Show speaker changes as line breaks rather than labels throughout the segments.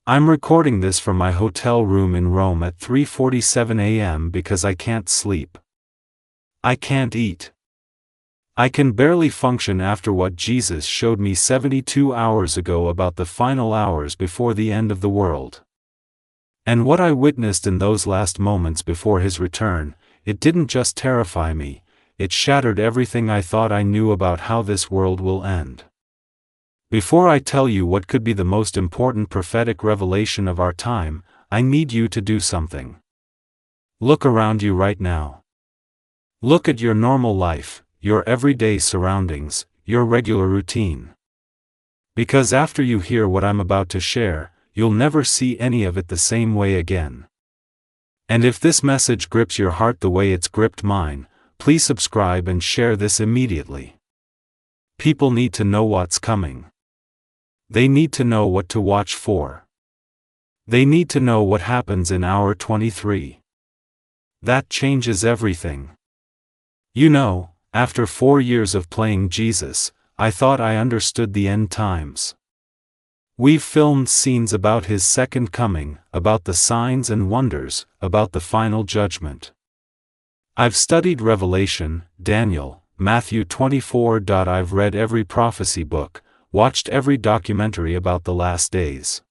I'm recording this from my hotel room in Rome at 3:47 a.m. because I can't sleep. I can't eat. I can barely function after what Jesus showed me 72 hours ago about the final hours before the end of the world. And what I witnessed in those last moments before his return, it didn't just terrify me, it shattered everything I thought I knew about how this world will end. Before I tell you what could be the most important prophetic revelation of our time, I need you to do something. Look around you right now. Look at your normal life, your everyday surroundings, your regular routine. Because after you hear what I'm about to share, you'll never see any of it the same way again. And if this message grips your heart the way it's gripped mine, please subscribe and share this immediately. People need to know what's coming. They need to know what to watch for. They need to know what happens in hour 23. That changes everything. You know, after 4 years of playing Jesus, I thought I understood the end times. We've filmed scenes about his second coming, about the signs and wonders, about the final judgment. I've studied Revelation, Daniel, Matthew 24. I've read every prophecy book, watched every documentary about the last days.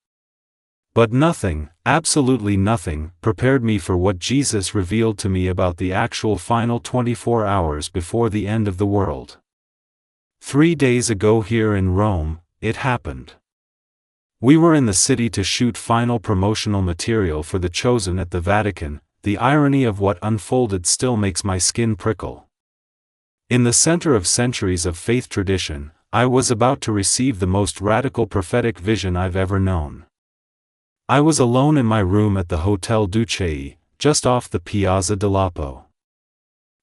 But nothing, absolutely nothing, prepared me for what Jesus revealed to me about the actual final 24 hours before the end of the world. 3 days ago here in Rome, it happened. We were in the city to shoot final promotional material for The Chosen at the Vatican. The irony of what unfolded still makes my skin prickle. In the center of centuries of faith tradition, I was about to receive the most radical prophetic vision I've ever known. I was alone in my room at the Hotel Duce, just off the Piazza del Lapo.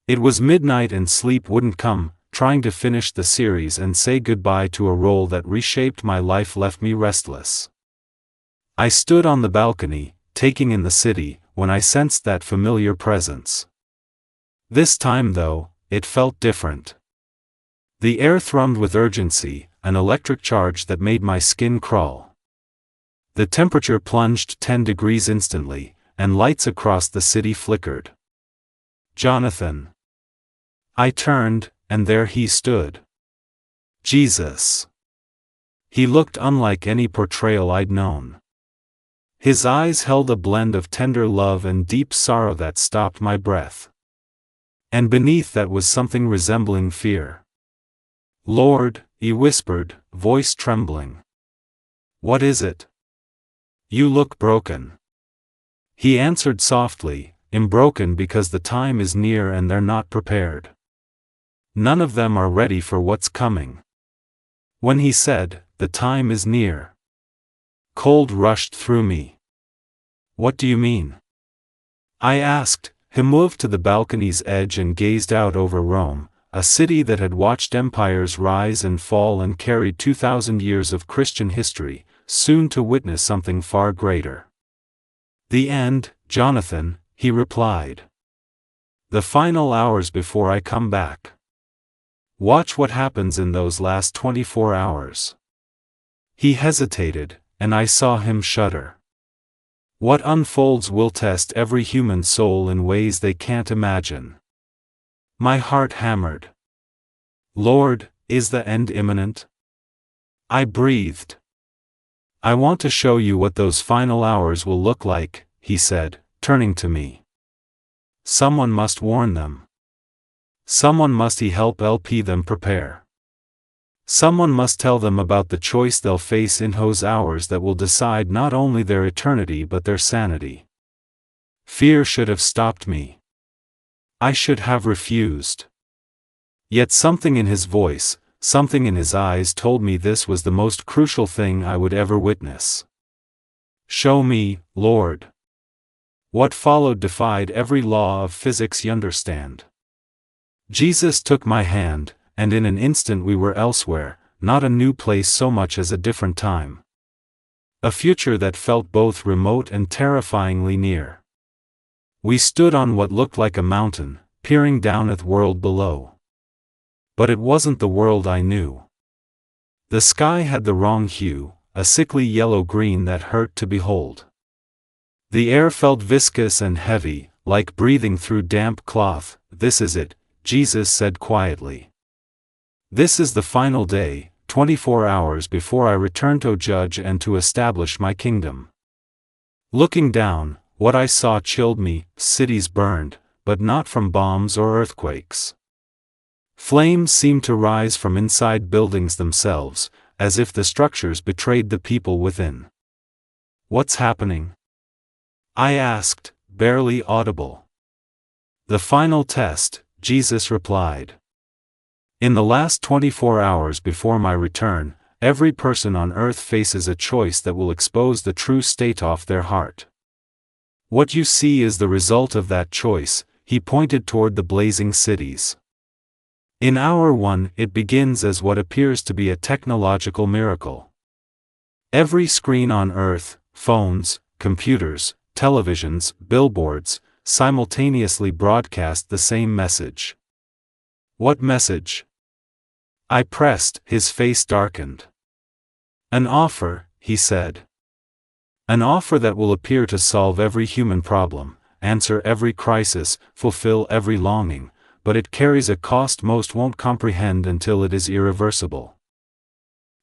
It was midnight and sleep wouldn't come, trying to finish the series and say goodbye to a role that reshaped my life left me restless. I stood on the balcony, taking in the city, when I sensed that familiar presence. This time though, it felt different. The air thrummed with urgency, an electric charge that made my skin crawl. The temperature plunged 10 degrees instantly, and lights across the city flickered. Johnathan. I turned, and there he stood. Jesus. He looked unlike any portrayal I'd known. His eyes held a blend of tender love and deep sorrow that stopped my breath. And beneath that was something resembling fear. "Lord," he whispered, voice trembling. "What is it? You look broken." He answered softly, "I'm broken because the time is near and they're not prepared. None of them are ready for what's coming." When he said, "The time is near," cold rushed through me. "What do you mean?" I asked. He moved to the balcony's edge and gazed out over Rome, a city that had watched empires rise and fall and carried 2,000 years of Christian history, soon to witness something far greater. "The end, Johnathan," he replied. "The final hours before I come back. Watch what happens in those last 24 hours. He hesitated, and I saw him shudder. What unfolds will test every human soul in ways they can't imagine. My heart hammered. "Lord, is the end imminent?" I breathed. "I want to show you what those final hours will look like," he said, turning to me. "Someone must warn them. Someone must help them prepare. Someone must tell them about the choice they'll face in those hours that will decide not only their eternity but their sanity." Fear should have stopped me. I should have refused. Yet something in his voice, something in his eyes told me this was the most crucial thing I would ever witness. "Show me, Lord." What followed defied every law of physics you understand. Jesus took my hand, and in an instant we were elsewhere, not a new place so much as a different time. A future that felt both remote and terrifyingly near. We stood on what looked like a mountain, peering down at the world below. But it wasn't the world I knew. The sky had the wrong hue, a sickly yellow-green that hurt to behold. The air felt viscous and heavy, like breathing through damp cloth. "This is it," Jesus said quietly. "This is the final day, 24 hours before I return to judge and to establish my kingdom." Looking down, what I saw chilled me. Cities burned, but not from bombs or earthquakes. Flames seemed to rise from inside buildings themselves, as if the structures betrayed the people within. "What's happening?" I asked, barely audible. "The final test," Jesus replied. "In the last 24 hours before my return, every person on earth faces a choice that will expose the true state of their heart. What you see is the result of that choice." He pointed toward the blazing cities. "In hour one, it begins as what appears to be a technological miracle. Every screen on earth, phones, computers, televisions, billboards, simultaneously broadcast the same message." "What message?" I pressed. His face darkened. "An offer," he said. "An offer that will appear to solve every human problem, answer every crisis, fulfill every longing, but it carries a cost most won't comprehend until it is irreversible."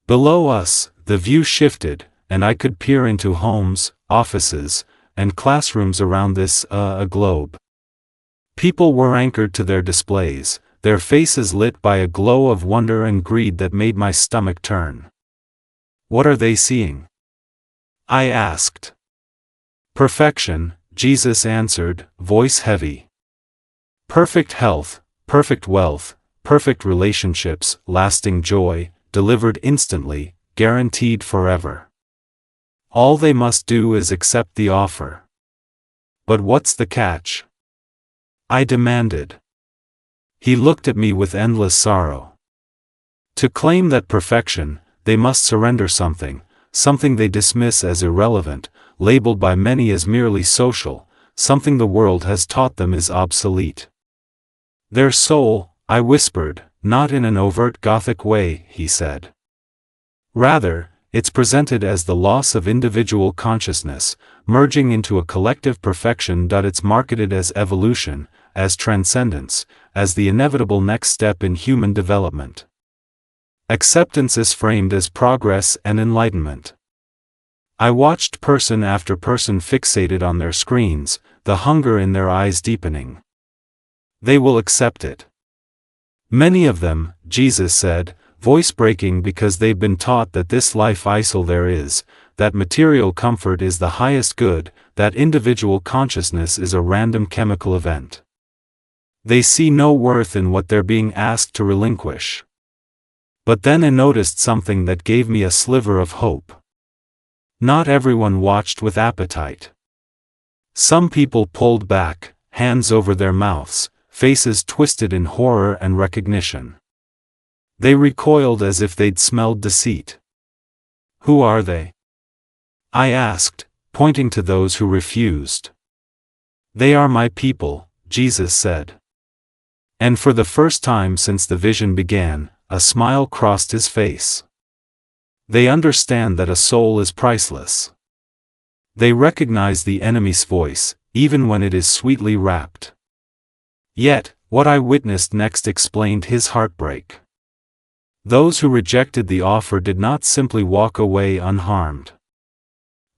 Below us, the view shifted, and I could peer into homes, offices, and classrooms around this globe. People were anchored to their displays, their faces lit by a glow of wonder and greed that made my stomach turn. "What are they seeing?" I asked. "Perfection," Jesus answered, voice heavy. "Perfect health, perfect wealth, perfect relationships, lasting joy, delivered instantly, guaranteed forever. All they must do is accept the offer." "But what's the catch?" I demanded. He looked at me with endless sorrow. "To claim that perfection, they must surrender something they dismiss as irrelevant, labeled by many as merely social, something the world has taught them is obsolete." "Their soul," I whispered, "not in an overt Gothic way," he said. "Rather, it's presented as the loss of individual consciousness, merging into a collective perfection. It's marketed as evolution, as transcendence, as the inevitable next step in human development. Acceptance is framed as progress and enlightenment." I watched person after person fixated on their screens, the hunger in their eyes deepening. "They will accept it. Many of them," Jesus said, voice breaking, "because they've been taught that this life isol there is, that material comfort is the highest good, that individual consciousness is a random chemical event. They see no worth in what they're being asked to relinquish." But then I noticed something that gave me a sliver of hope. Not everyone watched with appetite. Some people pulled back, hands over their mouths, faces twisted in horror and recognition. They recoiled as if they'd smelled deceit. "Who are they?" I asked, pointing to those who refused. "They are my people," Jesus said. And for the first time since the vision began, a smile crossed his face. "They understand that a soul is priceless. They recognize the enemy's voice, even when it is sweetly wrapped." Yet, what I witnessed next explained his heartbreak. Those who rejected the offer did not simply walk away unharmed.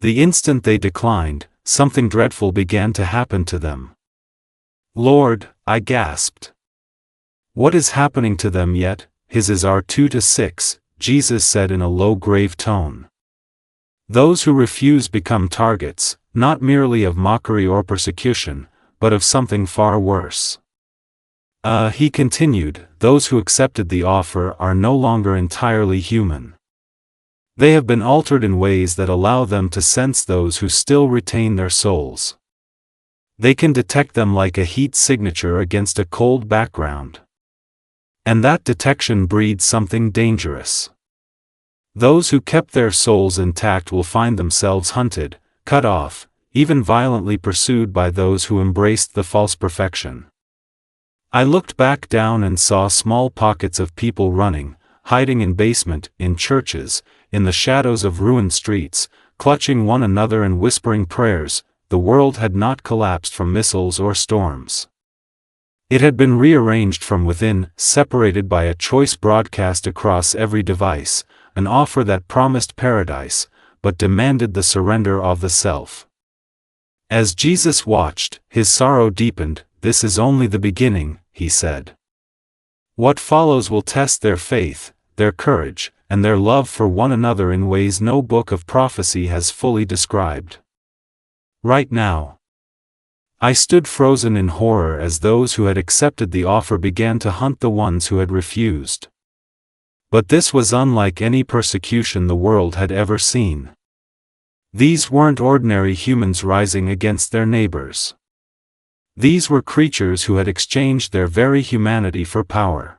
The instant they declined, something dreadful began to happen to them. "Lord," I gasped. "What is happening to them yet?" His is our 2-6, Jesus said in a low grave tone. "Those who refuse become targets, not merely of mockery or persecution, but of something far worse." He continued, "Those who accepted the offer are no longer entirely human. They have been altered in ways that allow them to sense those who still retain their souls. They can detect them like a heat signature against a cold background. And that detection breeds something dangerous. Those who kept their souls intact will find themselves hunted, cut off, even violently pursued by those who embraced the false perfection." I looked back down and saw small pockets of people running, hiding in basement, in churches, in the shadows of ruined streets, clutching one another and whispering prayers. The world had not collapsed from missiles or storms. It had been rearranged from within, separated by a choice broadcast across every device, an offer that promised paradise, but demanded the surrender of the self. As Jesus watched, his sorrow deepened. "This is only the beginning," he said. "What follows will test their faith, their courage, and their love for one another in ways no book of prophecy has fully described." Right now, I stood frozen in horror as those who had accepted the offer began to hunt the ones who had refused. But this was unlike any persecution the world had ever seen. These weren't ordinary humans rising against their neighbors. These were creatures who had exchanged their very humanity for power.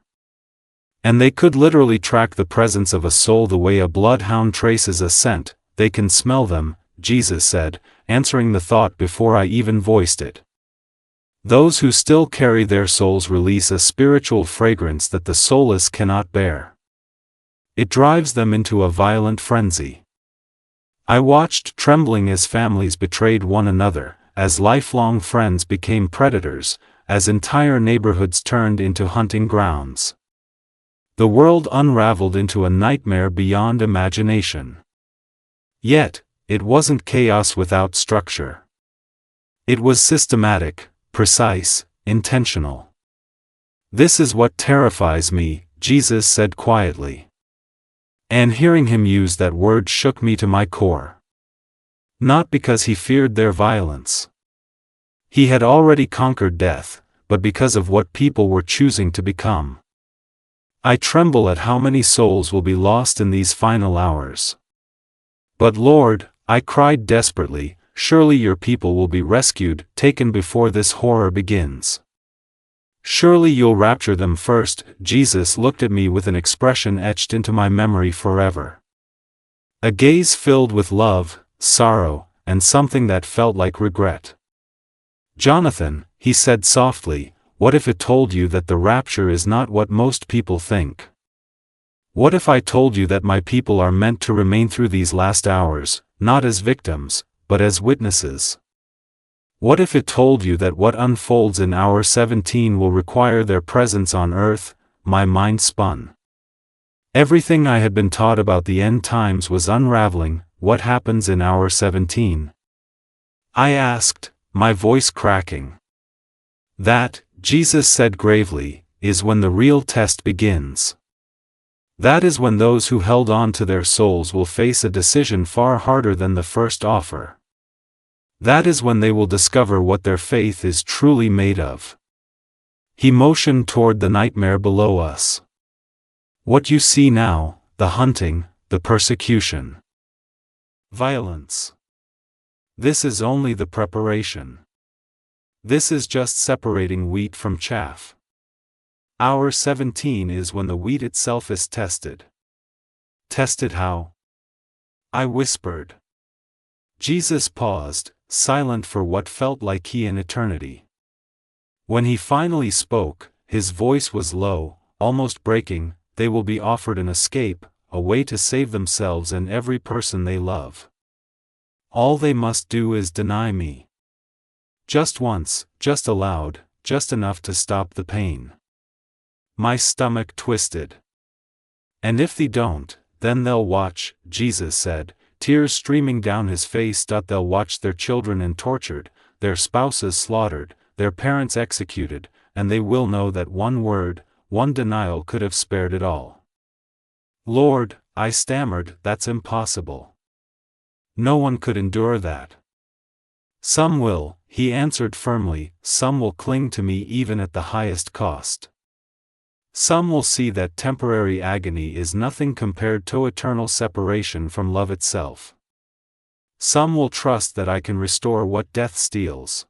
And they could literally track the presence of a soul the way a bloodhound traces a scent. "They can smell them," Jesus said, answering the thought before I even voiced it. "Those who still carry their souls release a spiritual fragrance that the soulless cannot bear. It drives them into a violent frenzy." I watched, trembling, as families betrayed one another, as lifelong friends became predators, as entire neighborhoods turned into hunting grounds. The world unraveled into a nightmare beyond imagination. Yet, it wasn't chaos without structure. It was systematic, precise, intentional. "This is what terrifies me," Jesus said quietly. And hearing him use that word shook me to my core. Not because he feared their violence. He had already conquered death, but because of what people were choosing to become. I tremble at how many souls will be lost in these final hours. "But Lord," I cried desperately, "surely your people will be rescued, taken before this horror begins. Surely you'll rapture them first." Jesus looked at me with an expression etched into my memory forever. A gaze filled with love, sorrow, and something that felt like regret. "Johnathan," he said softly, "what if it told you that the rapture is not what most people think? What if I told you that my people are meant to remain through these last hours, not as victims, but as witnesses? What if it told you that what unfolds in hour 17 will require their presence on earth?" My mind spun. Everything I had been taught about the end times was unraveling. "What happens in hour 17? I asked, my voice cracking. "That," Jesus said gravely, "is when the real test begins. That is when those who held on to their souls will face a decision far harder than the first offer. That is when they will discover what their faith is truly made of." He motioned toward the nightmare below us. "What you see now, the hunting, the persecution, violence. This is only the preparation. This is just separating wheat from chaff. Hour 17 is when the wheat itself is tested." "Tested how?" I whispered. Jesus paused, silent for what felt like an eternity. When he finally spoke, his voice was low, almost breaking. "They will be offered an escape, a way to save themselves and every person they love. All they must do is deny me. Just once, just aloud, just enough to stop the pain." My stomach twisted. "And if they don't, then they'll watch," Jesus said, tears streaming down his face. "They'll watch their children tortured, their spouses slaughtered, their parents executed, and they will know that one word, one denial could have spared it all." "Lord," I stammered, "that's impossible. No one could endure that." "Some will," he answered firmly, "some will cling to me even at the highest cost. Some will see that temporary agony is nothing compared to eternal separation from love itself. Some will trust that I can restore what death steals."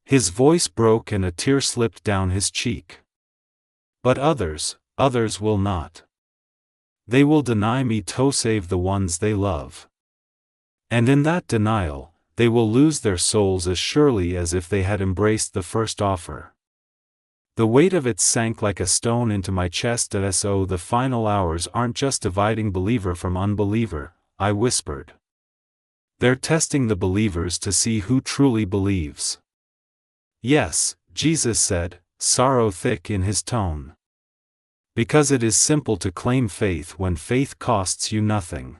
His voice broke and a tear slipped down his cheek. "But others will not. They will deny me to save the ones they love. And in that denial, they will lose their souls as surely as if they had embraced the first offer. The weight of it sank like a stone into my chest. So the final hours aren't just dividing believer from unbeliever, I whispered. They're testing the believers to see who truly believes. Yes, Jesus said, sorrow thick in his tone. Because it is simple to claim faith when faith costs you nothing.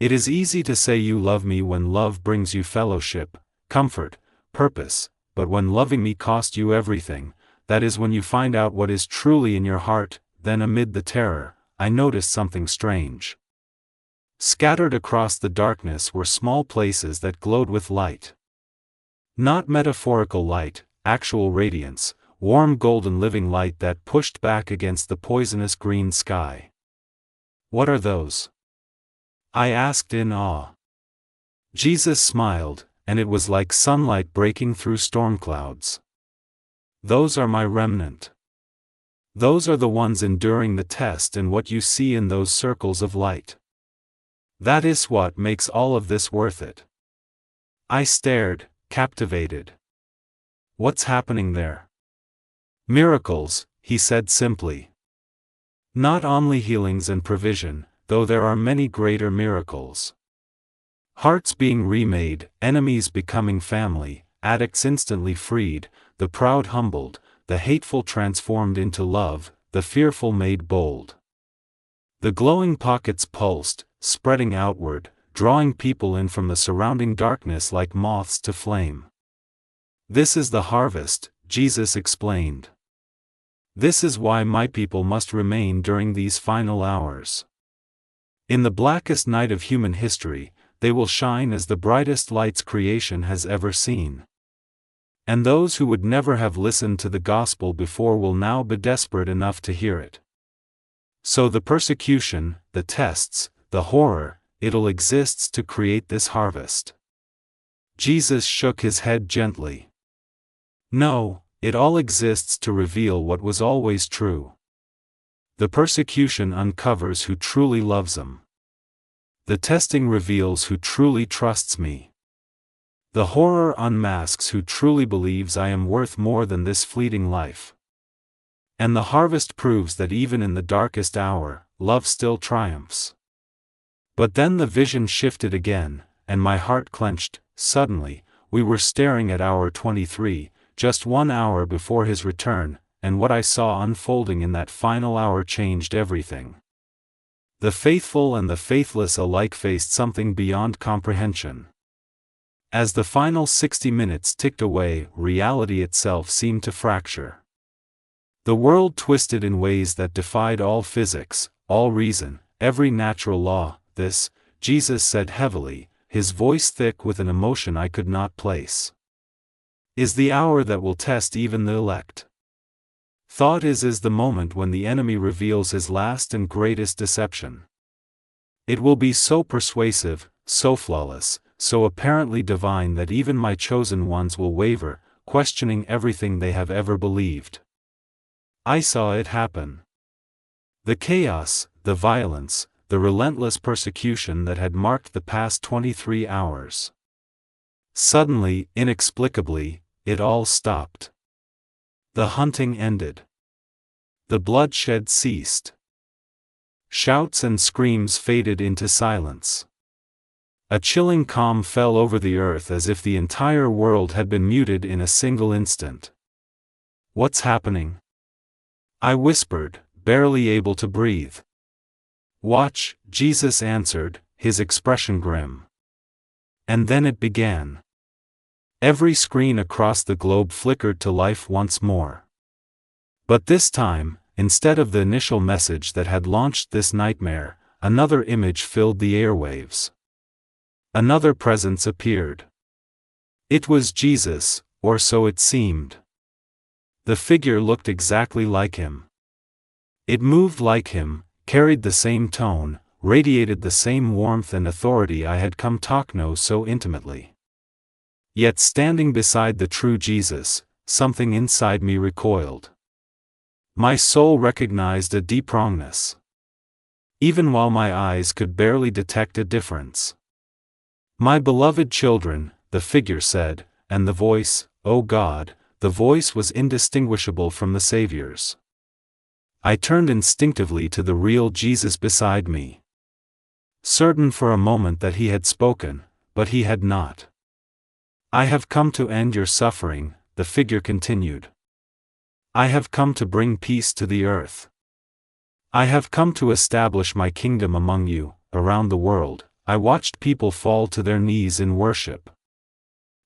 It is easy to say you love me when love brings you fellowship, comfort, purpose, but when loving me cost you everything, that is when you find out what is truly in your heart. Then amid the terror, I noticed something strange. Scattered across the darkness were small places that glowed with light. Not metaphorical light, actual radiance, warm golden living light that pushed back against the poisonous green sky. What are those? I asked in awe. Jesus smiled, and it was like sunlight breaking through storm clouds. Those are my remnant. Those are the ones enduring the test, and what you see in those circles of light. That is what makes all of this worth it. I stared, captivated. What's happening there? Miracles, he said simply. Not only healings and provision, though there are many greater miracles. Hearts being remade, enemies becoming family, addicts instantly freed, the proud humbled, the hateful transformed into love, the fearful made bold. The glowing pockets pulsed, spreading outward, drawing people in from the surrounding darkness like moths to flame. This is the harvest, Jesus explained. This is why my people must remain during these final hours. In the blackest night of human history, they will shine as the brightest lights creation has ever seen. And those who would never have listened to the gospel before will now be desperate enough to hear it. So the persecution, the tests, the horror, it'll exists to create this harvest. Jesus shook his head gently. No, it all exists to reveal what was always true. The persecution uncovers who truly loves him. The testing reveals who truly trusts me. The horror unmasks who truly believes I am worth more than this fleeting life. And the harvest proves that even in the darkest hour, love still triumphs. But then the vision shifted again, and my heart clenched. Suddenly, we were staring at hour 23, just 1 hour before his return, and what I saw unfolding in that final hour changed everything. The faithful and the faithless alike faced something beyond comprehension. As the final 60 minutes ticked away, reality itself seemed to fracture. The world twisted in ways that defied all physics, all reason, every natural law. This, Jesus said heavily, his voice thick with an emotion I could not place, is the hour that will test even the elect. Thought is the moment when the enemy reveals his last and greatest deception. It will be so persuasive, so flawless, so apparently divine that even my chosen ones will waver, questioning everything they have ever believed. I saw it happen. The chaos, the violence, the relentless persecution that had marked the past 23 hours. Suddenly, inexplicably, it all stopped. The hunting ended. The bloodshed ceased. Shouts and screams faded into silence. A chilling calm fell over the earth as if the entire world had been muted in a single instant. What's happening? I whispered, barely able to breathe. Watch, Jesus answered, his expression grim. And then it began. Every screen across the globe flickered to life once more. But this time, instead of the initial message that had launched this nightmare, another image filled the airwaves. Another presence appeared. It was Jesus, or so it seemed. The figure looked exactly like him. It moved like him, carried the same tone, radiated the same warmth and authority I had come to know so intimately. Yet standing beside the true Jesus, something inside me recoiled. My soul recognized a deep wrongness. Even while my eyes could barely detect a difference. My beloved children, the figure said, and the voice, "O God, the voice was indistinguishable from the Savior's. I turned instinctively to the real Jesus beside me. Certain for a moment that he had spoken, but he had not. "I have come to end your suffering," the figure continued. "I have come to bring peace to the earth. I have come to establish my kingdom among you." Around the world, I watched people fall to their knees in worship.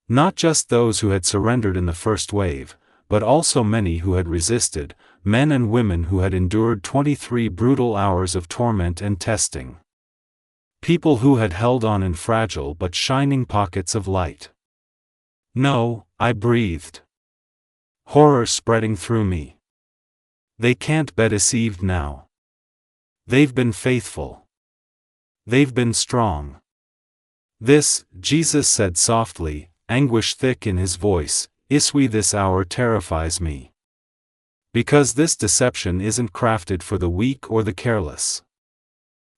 Not just those who had surrendered in the first wave, but also many who had resisted, men and women who had endured 23 brutal hours of torment and testing. People who had held on in fragile but shining pockets of light. "No," I breathed. Horror spreading through me. "They can't be deceived now. They've been faithful. They've been strong." "This," Jesus said softly, anguish thick in his voice, "Iswi, this hour terrifies me. Because this deception isn't crafted for the weak or the careless.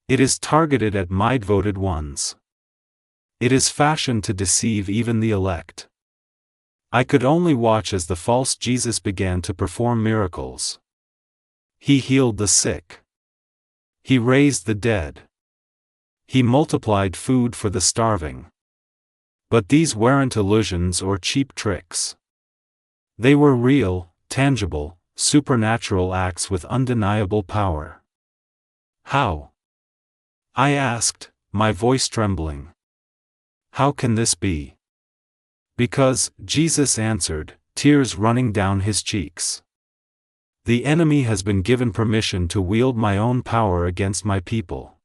It is targeted at my devoted ones. It is fashioned to deceive even the elect." I could only watch as the false Jesus began to perform miracles. He healed the sick. He raised the dead. He multiplied food for the starving. But these weren't illusions or cheap tricks. They were real, tangible, supernatural acts with undeniable power. "How?" I asked, my voice trembling. "How can this be?" "Because," Jesus answered, tears running down his cheeks. "The enemy has been given permission to wield my own power against my people.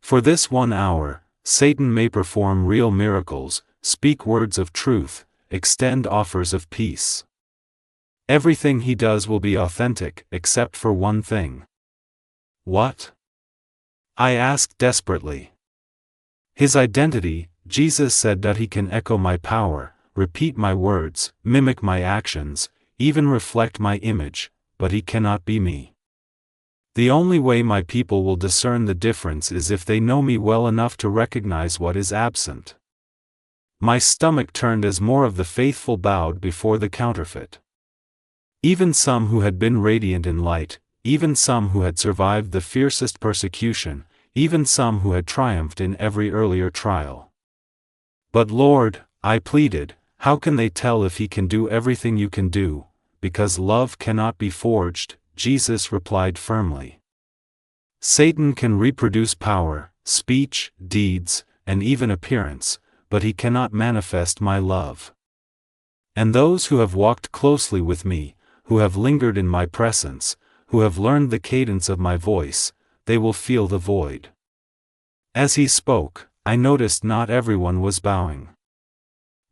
For this 1 hour, Satan may perform real miracles, speak words of truth, extend offers of peace. Everything he does will be authentic, except for one thing." "What?" I asked desperately. "His identity." Jesus said that he can echo my power, repeat my words, mimic my actions, even reflect my image, but he cannot be me. The only way my people will discern the difference is if they know me well enough to recognize what is absent. My stomach turned as more of the faithful bowed before the counterfeit. Even some who had been radiant in light, even some who had survived the fiercest persecution, even some who had triumphed in every earlier trial. "But Lord," I pleaded, "how can they tell if he can do everything you can do? Because love cannot be forged," Jesus replied firmly. "Satan can reproduce power, speech, deeds, and even appearance, but he cannot manifest my love. And those who have walked closely with me, who have lingered in my presence, who have learned the cadence of my voice, they will feel the void." As he spoke, I noticed not everyone was bowing.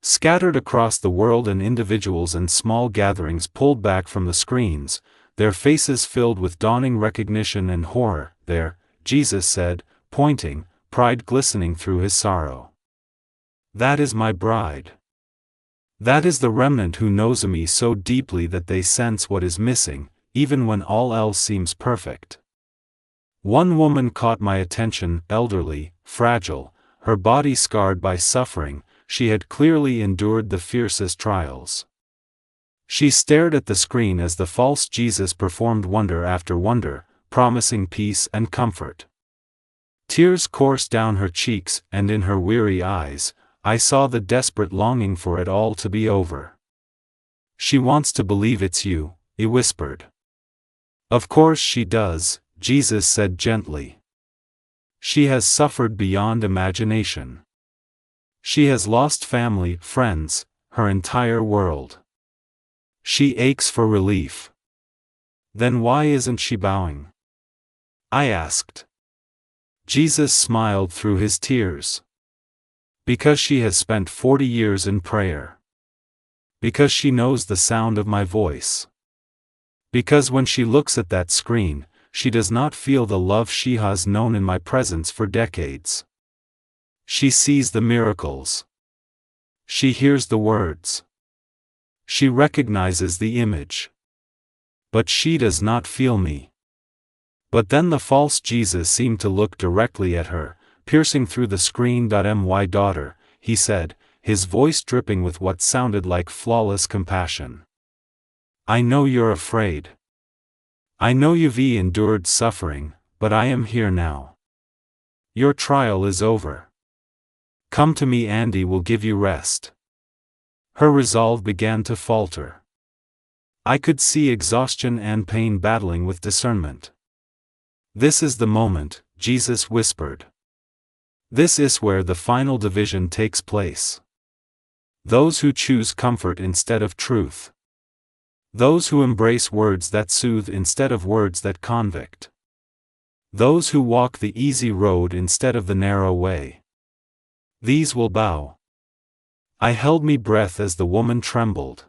Scattered across the world, and individuals and small gatherings pulled back from the screens, their faces filled with dawning recognition and horror. "There," Jesus said, pointing, pride glistening through his sorrow. "That is my bride. That is the remnant who knows me so deeply that they sense what is missing, even when all else seems perfect." One woman caught my attention, elderly, fragile, her body scarred by suffering. She had clearly endured the fiercest trials. She stared at the screen as the false Jesus performed wonder after wonder, promising peace and comfort. Tears coursed down her cheeks, and in her weary eyes, I saw the desperate longing for it all to be over. "She wants to believe it's you," he whispered. "Of course she does," Jesus said gently. "She has suffered beyond imagination. She has lost family, friends, her entire world. She aches for relief. Then why isn't she bowing?" I asked. Jesus smiled through his tears. "Because she has spent 40 years in prayer. Because she knows the sound of my voice. Because when she looks at that screen, she does not feel the love she has known in my presence for decades. She sees the miracles. She hears the words. She recognizes the image. But she does not feel me." But then the false Jesus seemed to look directly at her, piercing through the screen. "My daughter," he said, his voice dripping with what sounded like flawless compassion. I know you're afraid. I know you've endured suffering, but I am here now. Your trial is over. Come to me, Andy will give you rest. Her resolve began to falter. I could see exhaustion and pain battling with discernment. This is the moment, Jesus whispered. This is where the final division takes place. Those who choose comfort instead of truth. Those who embrace words that soothe instead of words that convict. Those who walk the easy road instead of the narrow way. These will bow. I held my breath as the woman trembled.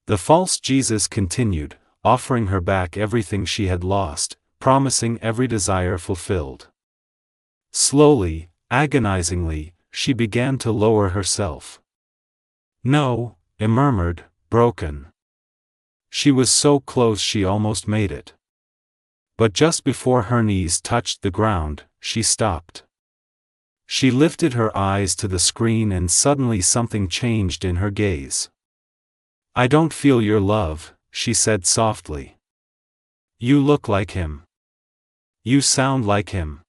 The false Jesus continued, offering her back everything she had lost, promising every desire fulfilled. Slowly, agonizingly, she began to lower herself. No, I murmured, broken. She was so close she almost made it. But just before her knees touched the ground, she stopped. She lifted her eyes to the screen and suddenly something changed in her gaze. I don't feel your love, she said softly. You look like him. You sound like him.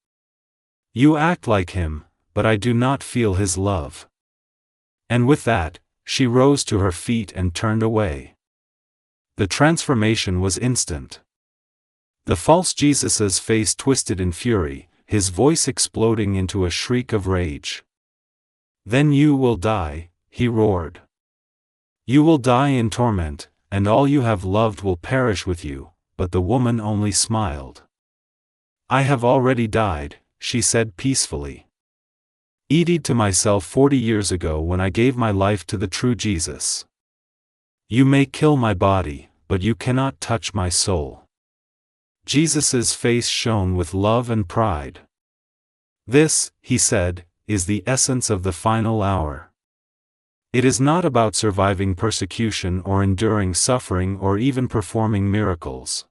You act like him, but I do not feel his love. And with that, she rose to her feet and turned away. The transformation was instant. The false Jesus's face twisted in fury, his voice exploding into a shriek of rage. Then you will die, he roared. You will die in torment, and all you have loved will perish with you, but the woman only smiled. I have already died, she said peacefully. I died to myself 40 years ago when I gave my life to the true Jesus. You may kill my body, but you cannot touch my soul. Jesus's face shone with love and pride. This, he said, is the essence of the final hour. It is not about surviving persecution or enduring suffering or even performing miracles.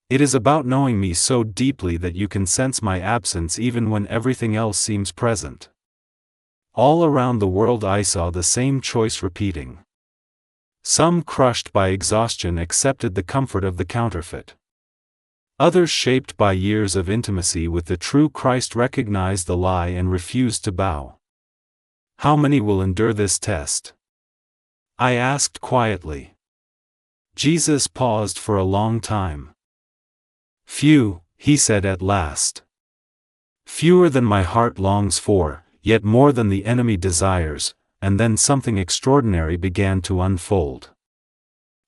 It is about knowing me so deeply that you can sense my absence even when everything else seems present. All around the world I saw the same choice repeating. Some crushed by exhaustion accepted the comfort of the counterfeit. Others shaped by years of intimacy with the true Christ recognized the lie and refused to bow. How many will endure this test? I asked quietly. Jesus paused for a long time. Few, he said at last. Fewer than my heart longs for, yet more than the enemy desires, and then something extraordinary began to unfold.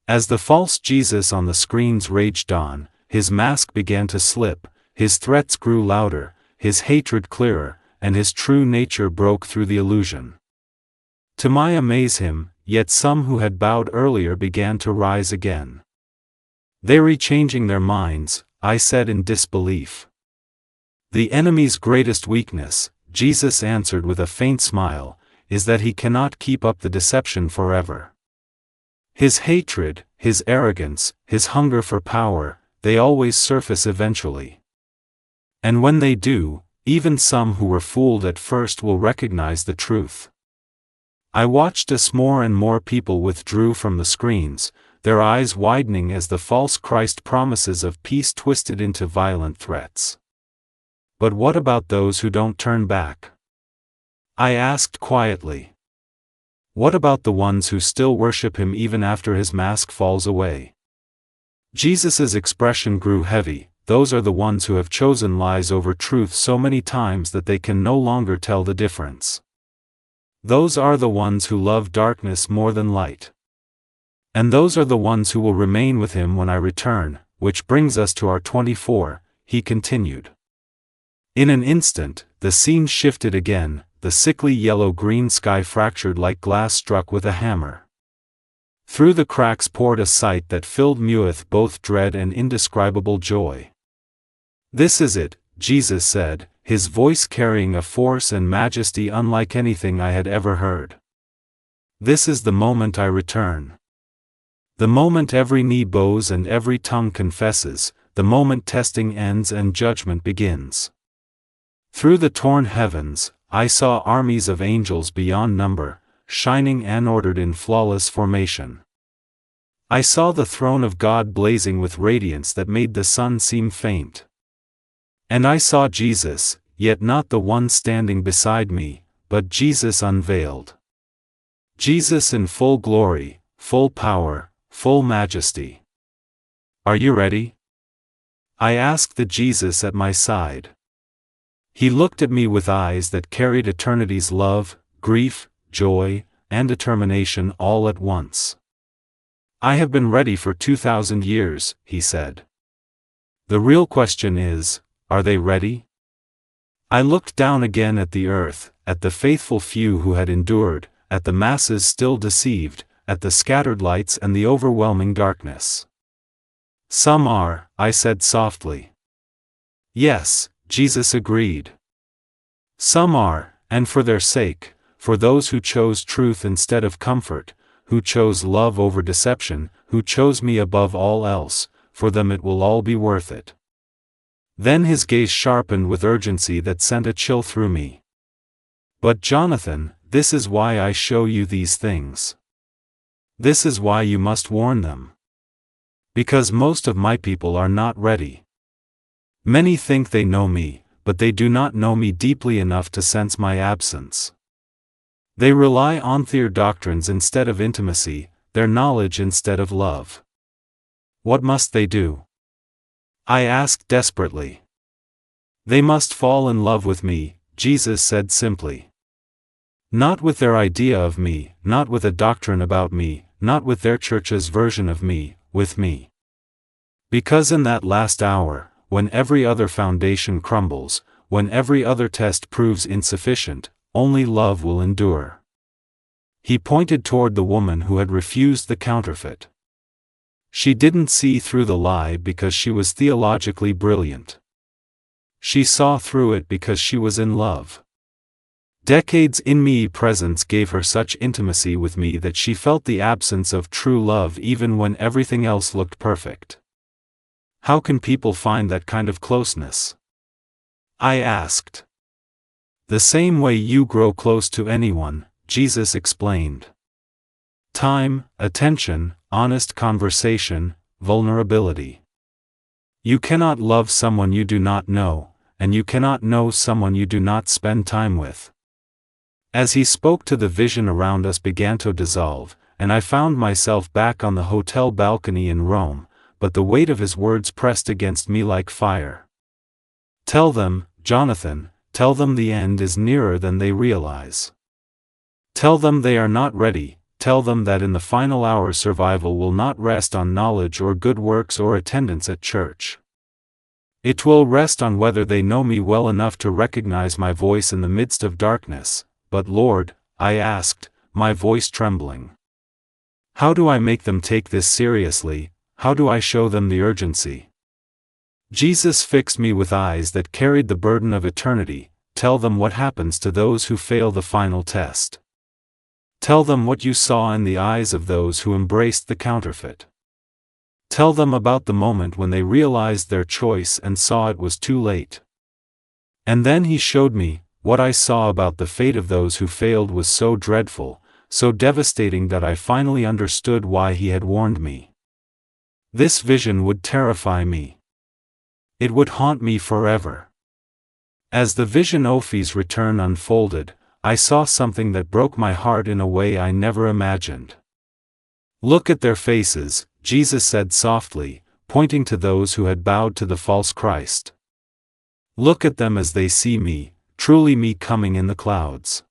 As the false Jesus on the screens raged on, his mask began to slip, his threats grew louder, his hatred clearer, and his true nature broke through the illusion. To my amaze him, yet some who had bowed earlier began to rise again. They were changing their minds, I said in disbelief. The enemy's greatest weakness, Jesus answered with a faint smile, is that he cannot keep up the deception forever. His hatred, his arrogance, his hunger for power, they always surface eventually. And when they do, even some who were fooled at first will recognize the truth. I watched as more and more people withdrew from the screens, their eyes widening as the false Christ promises of peace twisted into violent threats. But what about those who don't turn back? I asked quietly. What about the ones who still worship him even after his mask falls away? Jesus's expression grew heavy. Those are the ones who have chosen lies over truth so many times that they can no longer tell the difference. Those are the ones who love darkness more than light. And those are the ones who will remain with him when I return, which brings us to our 24, he continued. In an instant, the scene shifted again, the sickly yellow-green sky fractured like glass struck with a hammer. Through the cracks poured a sight that filled me with both dread and indescribable joy. This is it, Jesus said, his voice carrying a force and majesty unlike anything I had ever heard. This is the moment I return. The moment every knee bows and every tongue confesses, the moment testing ends and judgment begins. Through the torn heavens, I saw armies of angels beyond number, shining and ordered in flawless formation. I saw the throne of God blazing with radiance that made the sun seem faint. And I saw Jesus, yet not the one standing beside me, but Jesus unveiled. Jesus in full glory, full power, full majesty. Are you ready? I asked the Jesus at my side. He looked at me with eyes that carried eternity's love, grief, joy, and determination all at once. I have been ready for 2,000 years, he said. The real question is, are they ready? I looked down again at the earth, at the faithful few who had endured, at the masses still deceived, at the scattered lights and the overwhelming darkness. Some are, I said softly. Yes, Jesus agreed. Some are, and for their sake, for those who chose truth instead of comfort, who chose love over deception, who chose me above all else, for them it will all be worth it. Then his gaze sharpened with urgency that sent a chill through me. But Johnathan, this is why I show you these things. This is why you must warn them. Because most of my people are not ready. Many think they know me, but they do not know me deeply enough to sense my absence. They rely on their doctrines instead of intimacy, their knowledge instead of love. What must they do? I asked desperately. They must fall in love with me, Jesus said simply. Not with their idea of me, not with a doctrine about me, not with their church's version of me, with me. Because in that last hour, when every other foundation crumbles, when every other test proves insufficient, only love will endure. He pointed toward the woman who had refused the counterfeit. She didn't see through the lie because she was theologically brilliant. She saw through it because she was in love. Decades in me presence gave her such intimacy with me that she felt the absence of true love even when everything else looked perfect. How can people find that kind of closeness? I asked. The same way you grow close to anyone, Jesus explained. Time, attention, honest conversation, vulnerability. You cannot love someone you do not know, and you cannot know someone you do not spend time with. As he spoke to the vision around us began to dissolve, and I found myself back on the hotel balcony in Rome, but the weight of his words pressed against me like fire. Tell them, Johnathan, tell them the end is nearer than they realize. Tell them they are not ready, tell them that in the final hour survival will not rest on knowledge or good works or attendance at church. It will rest on whether they know me well enough to recognize my voice in the midst of darkness. But Lord, I asked, my voice trembling. How do I make them take this seriously? How do I show them the urgency? Jesus fixed me with eyes that carried the burden of eternity. Tell them what happens to those who fail the final test. Tell them what you saw in the eyes of those who embraced the counterfeit. Tell them about the moment when they realized their choice and saw it was too late. And then he showed me, what I saw about the fate of those who failed was so dreadful, so devastating that I finally understood why he had warned me. This vision would terrify me. It would haunt me forever. As the vision Ophi's return unfolded, I saw something that broke my heart in a way I never imagined. Look at their faces, Jesus said softly, pointing to those who had bowed to the false Christ. Look at them as they see me, truly me coming in the clouds.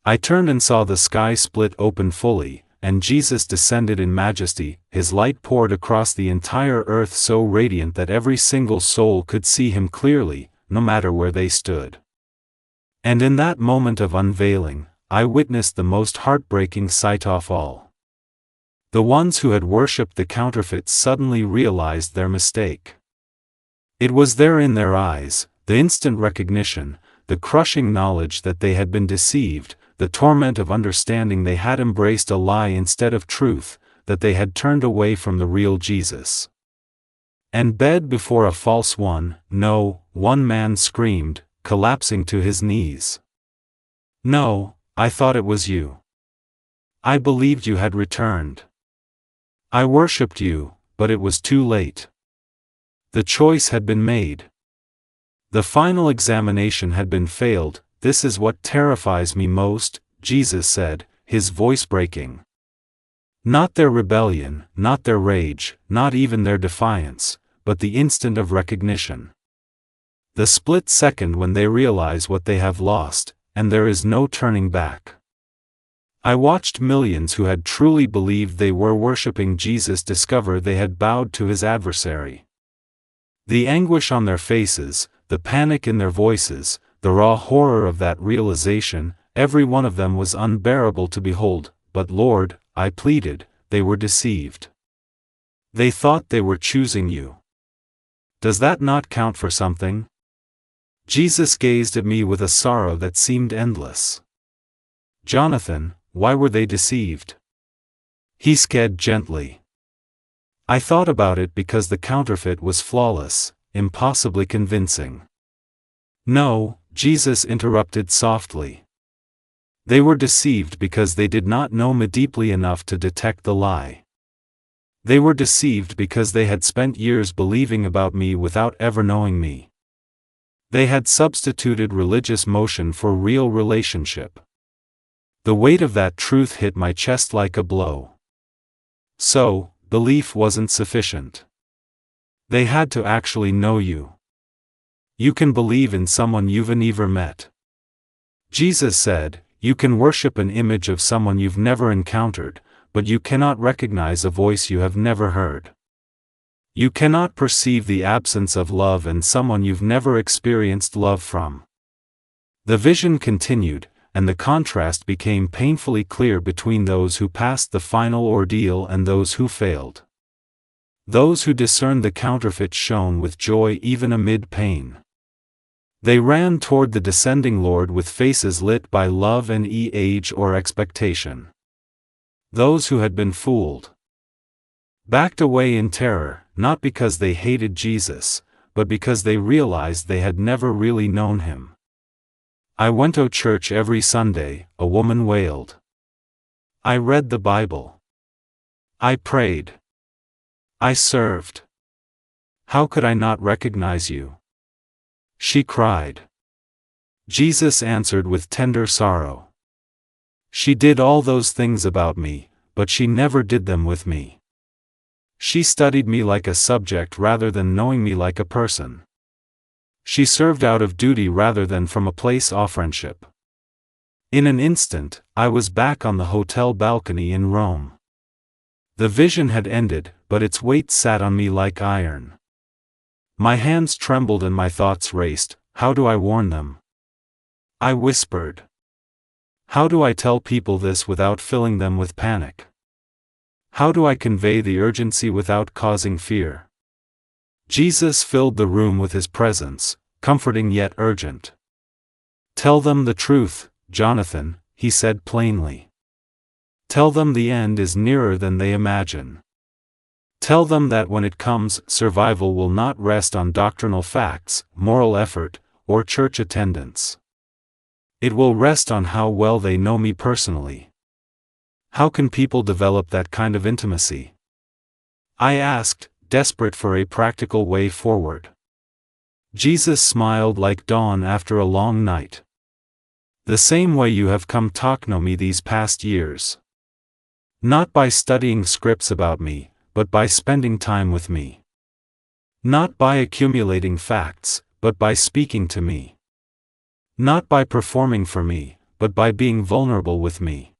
I turned and saw the sky split open fully, and Jesus descended in majesty, his light poured across the entire earth so radiant that every single soul could see him clearly, no matter where they stood. And in that moment of unveiling, I witnessed the most heartbreaking sight of all. The ones who had worshipped the counterfeit suddenly realized their mistake. It was there in their eyes, the instant recognition, the crushing knowledge that they had been deceived, the torment of understanding they had embraced a lie instead of truth, that they had turned away from the real Jesus. And bed before a false one, no, one man screamed, collapsing to his knees. No, I thought it was you. I believed you had returned. I worshipped you, but it was too late. The choice had been made. The final examination had been failed. This is what terrifies me most, Jesus said, his voice breaking. Not their rebellion, not their rage, not even their defiance, but the instant of recognition. The split second when they realize what they have lost, and there is no turning back. I watched millions who had truly believed they were worshiping Jesus discover they had bowed to his adversary. The anguish on their faces, the panic in their voices, the raw horror of that realization, every one of them was unbearable to behold. But Lord, I pleaded, they were deceived. They thought they were choosing you. Does that not count for something? Jesus gazed at me with a sorrow that seemed endless. Johnathan, why were they deceived? He said gently. I thought about it because the counterfeit was flawless, impossibly convincing. No, Jesus interrupted softly. They were deceived because they did not know me deeply enough to detect the lie. They were deceived because they had spent years believing about me without ever knowing me. They had substituted religious motion for real relationship. The weight of that truth hit my chest like a blow. So, belief wasn't sufficient. They had to actually know you. You can believe in someone you've never met. Jesus said, you can worship an image of someone you've never encountered, but you cannot recognize a voice you have never heard. You cannot perceive the absence of love in someone you've never experienced love from. The vision continued, and the contrast became painfully clear between those who passed the final ordeal and those who failed. Those who discerned the counterfeit shone with joy even amid pain. They ran toward the descending Lord with faces lit by love and age or expectation. Those who had been fooled backed away in terror, not because they hated Jesus, but because they realized they had never really known him. I went to church every Sunday, a woman wailed. I read the Bible. I prayed. I served. How could I not recognize you? She cried. Jesus answered with tender sorrow. She did all those things about me, but she never did them with me. She studied me like a subject rather than knowing me like a person. She served out of duty rather than from a place of friendship. In an instant, I was back on the hotel balcony in Rome. The vision had ended, but its weight sat on me like iron. My hands trembled and my thoughts raced. How do I warn them? I whispered. How do I tell people this without filling them with panic? How do I convey the urgency without causing fear? Jesus filled the room with his presence, comforting yet urgent. Tell them the truth, Johnathan, he said plainly. Tell them the end is nearer than they imagine. Tell them that when it comes, survival will not rest on doctrinal facts, moral effort, or church attendance. It will rest on how well they know me personally. How can people develop that kind of intimacy? I asked, desperate for a practical way forward. Jesus smiled like dawn after a long night. The same way you have come to know me these past years. Not by studying scripts about me, but by spending time with me. Not by accumulating facts, but by speaking to me. Not by performing for me, but by being vulnerable with me.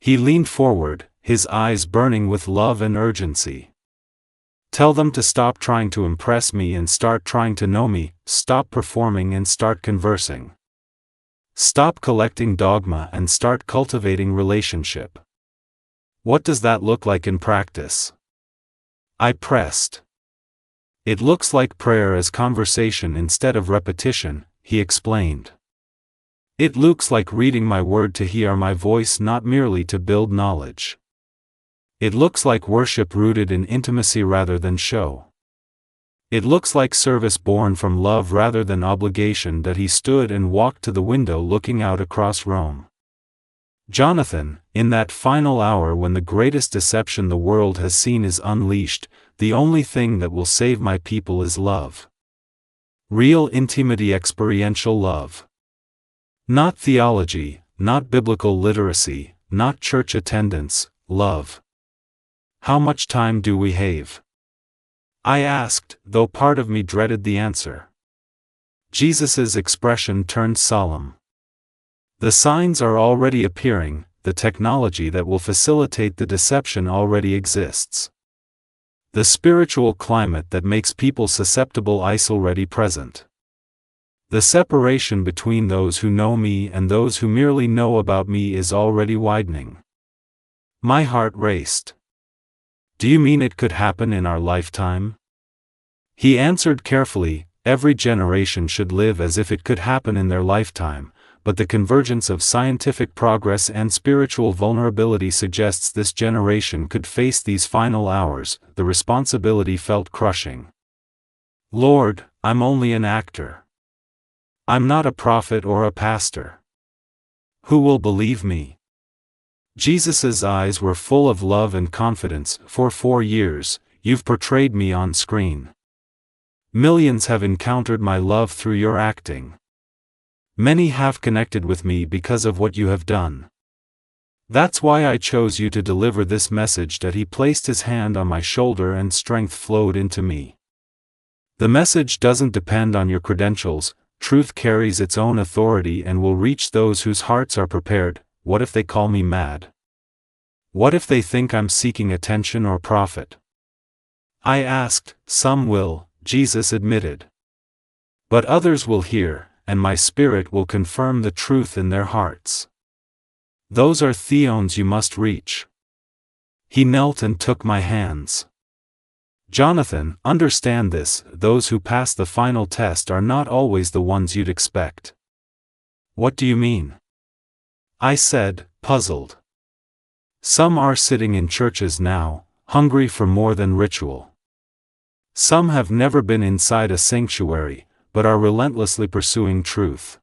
He leaned forward, his eyes burning with love and urgency. Tell them to stop trying to impress me and start trying to know me, stop performing and start conversing. Stop collecting dogma and start cultivating relationship. What does that look like in practice? I pressed. It looks like prayer as conversation instead of repetition, he explained. It looks like reading my word to hear my voice, not merely to build knowledge. It looks like worship rooted in intimacy rather than show. It looks like service born from love rather than obligation that he stood and walked to the window looking out across Rome. Johnathan, in that final hour when the greatest deception the world has seen is unleashed, the only thing that will save my people is love. Real intimacy, experiential love. Not theology, not biblical literacy, not church attendance, love. How much time do we have? I asked, though part of me dreaded the answer. Jesus's expression turned solemn. The signs are already appearing, the technology that will facilitate the deception already exists. The spiritual climate that makes people susceptible is already present. The separation between those who know me and those who merely know about me is already widening. My heart raced. Do you mean it could happen in our lifetime? He answered carefully, every generation should live as if it could happen in their lifetime, but the convergence of scientific progress and spiritual vulnerability suggests this generation could face these final hours. The responsibility felt crushing. Lord, I'm only an actor. I'm not a prophet or a pastor. Who will believe me? Jesus's eyes were full of love and confidence. For 4 years, you've portrayed me on screen. Millions have encountered my love through your acting. Many have connected with me because of what you have done. That's why I chose you to deliver this message. That he placed his hand on my shoulder and strength flowed into me. The message doesn't depend on your credentials. Truth carries its own authority and will reach those whose hearts are prepared. What if they call me mad? What if they think I'm seeking attention or profit? I asked. Some will, Jesus admitted. But others will hear, and my Spirit will confirm the truth in their hearts. Those are theons you must reach. He knelt and took my hands. Johnathan, understand this, those who pass the final test are not always the ones you'd expect. What do you mean? I said, puzzled. Some are sitting in churches now, hungry for more than ritual. Some have never been inside a sanctuary, but are relentlessly pursuing truth.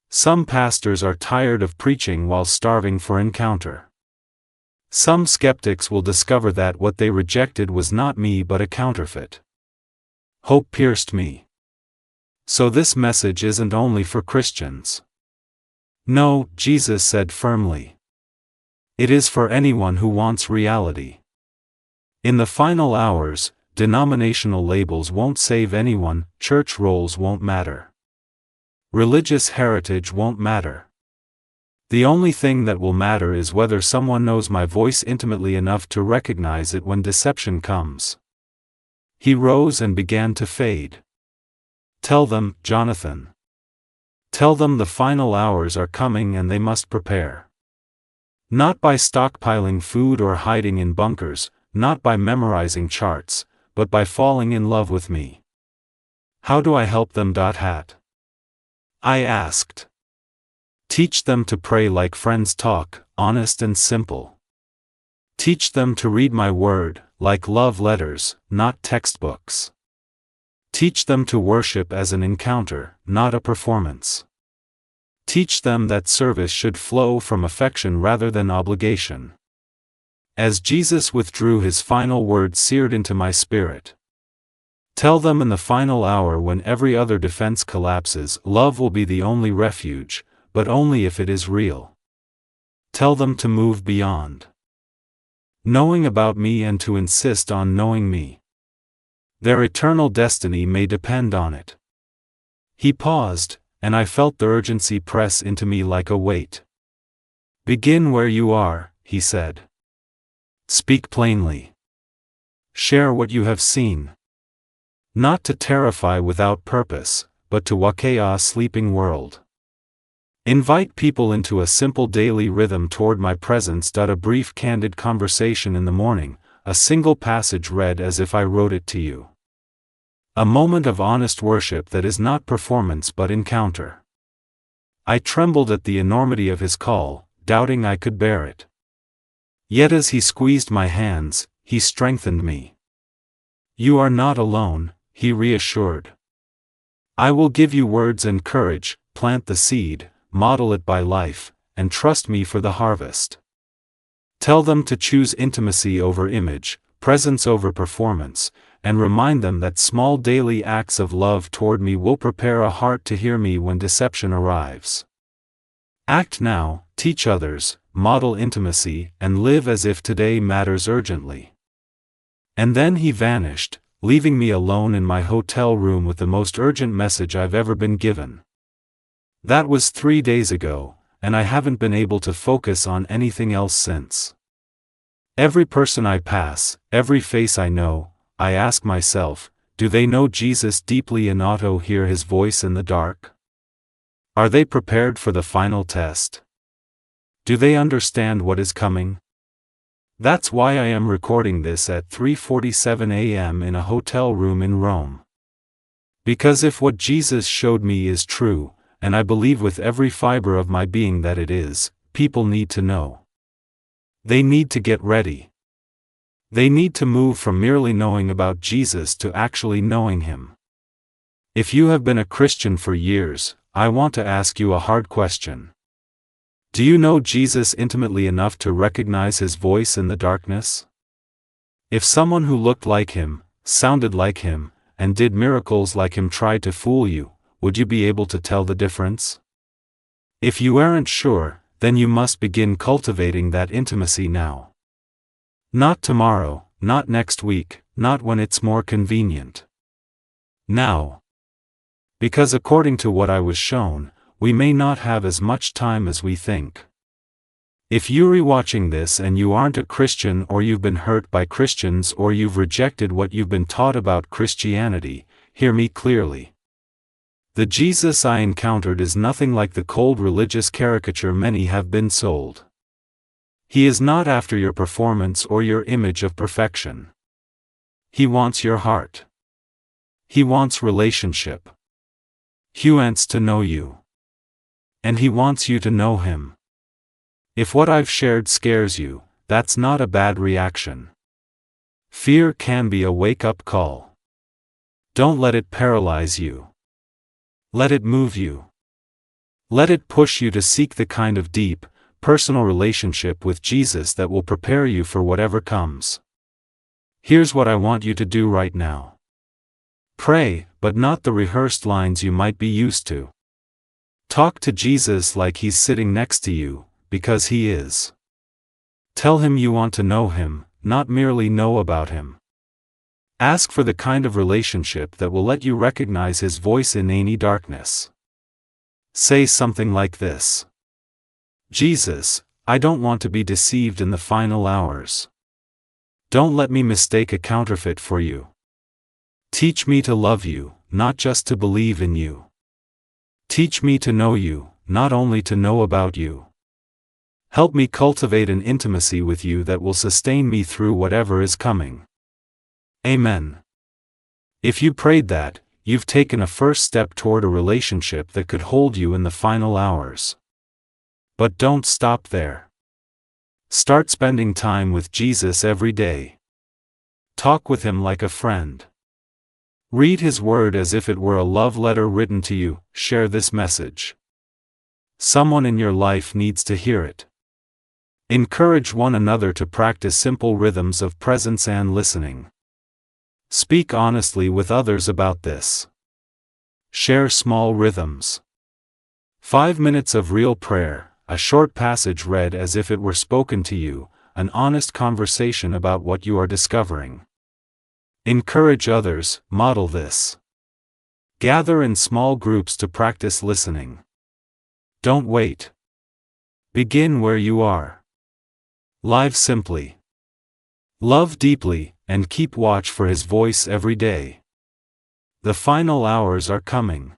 Some pastors are tired of preaching while starving for encounter. Some skeptics will discover that what they rejected was not me but a counterfeit. Hope pierced me. So this message isn't only for Christians. No, Jesus said firmly. It is for anyone who wants reality. In the final hours, denominational labels won't save anyone, church roles won't matter. Religious heritage won't matter. The only thing that will matter is whether someone knows my voice intimately enough to recognize it when deception comes. He rose and began to fade. Tell them, Johnathan. Tell them the final hours are coming and they must prepare. Not by stockpiling food or hiding in bunkers, not by memorizing charts, but by falling in love with me. How do I help them? I asked. Teach them to pray like friends talk, honest and simple. Teach them to read my word, like love letters, not textbooks. Teach them to worship as an encounter, not a performance. Teach them that service should flow from affection rather than obligation. As Jesus withdrew, his final words seared into my spirit. Tell them in the final hour when every other defense collapses, love will be the only refuge, but only if it is real. Tell them to move beyond knowing about me and to insist on knowing me. Their eternal destiny may depend on it. He paused, and I felt the urgency press into me like a weight. Begin where you are, he said. Speak plainly. Share what you have seen. Not to terrify without purpose, but to wake a sleeping world. Invite people into a simple daily rhythm toward my presence. A brief candid conversation in the morning, a single passage read as if I wrote it to you. A moment of honest worship that is not performance but encounter. I trembled at the enormity of his call, doubting I could bear it. Yet as he squeezed my hands, he strengthened me. You are not alone, he reassured. I will give you words and courage, plant the seed, model it by life, and trust me for the harvest. Tell them to choose intimacy over image, presence over performance, and remind them that small daily acts of love toward me will prepare a heart to hear me when deception arrives. Act now, teach others, model intimacy, and live as if today matters urgently. And then he vanished, leaving me alone in my hotel room with the most urgent message I've ever been given. That was 3 days ago, and I haven't been able to focus on anything else since. Every person I pass, every face I know, I ask myself, do they know Jesus deeply enough to hear his voice in the dark? Are they prepared for the final test? Do they understand what is coming? That's why I am recording this at 3:47 a.m. in a hotel room in Rome. Because if what Jesus showed me is true, and I believe with every fiber of my being that it is, people need to know. They need to get ready. They need to move from merely knowing about Jesus to actually knowing him. If you have been a Christian for years, I want to ask you a hard question. Do you know Jesus intimately enough to recognize his voice in the darkness? If someone who looked like him, sounded like him, and did miracles like him tried to fool you, would you be able to tell the difference? If you aren't sure, then you must begin cultivating that intimacy now. Not tomorrow, not next week, not when it's more convenient. Now. Because according to what I was shown, we may not have as much time as we think. If you're rewatching this and you aren't a Christian, or you've been hurt by Christians, or you've rejected what you've been taught about Christianity, hear me clearly. The Jesus I encountered is nothing like the cold religious caricature many have been sold. He is not after your performance or your image of perfection. He wants your heart. He wants relationship. He wants to know you. And he wants you to know him. If what I've shared scares you, that's not a bad reaction. Fear can be a wake-up call. Don't let it paralyze you. Let it move you. Let it push you to seek the kind of deep, personal relationship with Jesus that will prepare you for whatever comes. Here's what I want you to do right now. Pray, but not the rehearsed lines you might be used to. Talk to Jesus like he's sitting next to you, because he is. Tell him you want to know him, not merely know about him. Ask for the kind of relationship that will let you recognize his voice in any darkness. Say something like this. Jesus, I don't want to be deceived in the final hours. Don't let me mistake a counterfeit for you. Teach me to love you, not just to believe in you. Teach me to know you, not only to know about you. Help me cultivate an intimacy with you that will sustain me through whatever is coming. Amen. If you prayed that, you've taken a first step toward a relationship that could hold you in the final hours. But don't stop there. Start spending time with Jesus every day. Talk with him like a friend. Read his word as if it were a love letter written to you. Share this message. Someone in your life needs to hear it. Encourage one another to practice simple rhythms of presence and listening. Speak honestly with others about this. Share small rhythms. 5 minutes of real prayer, a short passage read as if it were spoken to you, an honest conversation about what you are discovering. Encourage others, model this. Gather in small groups to practice listening. Don't wait. Begin where you are. Live simply. Love deeply, and keep watch for his voice every day. The final hours are coming.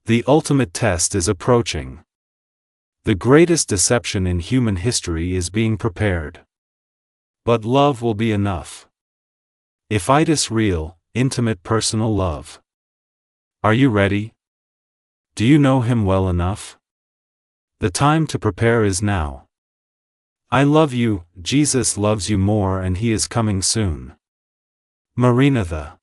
The ultimate test is approaching. The greatest deception in human history is being prepared. But love will be enough. If it is real, intimate personal love. Are you ready? Do you know him well enough? The time to prepare is now. I love you, Jesus loves you more, and he is coming soon. Maranatha.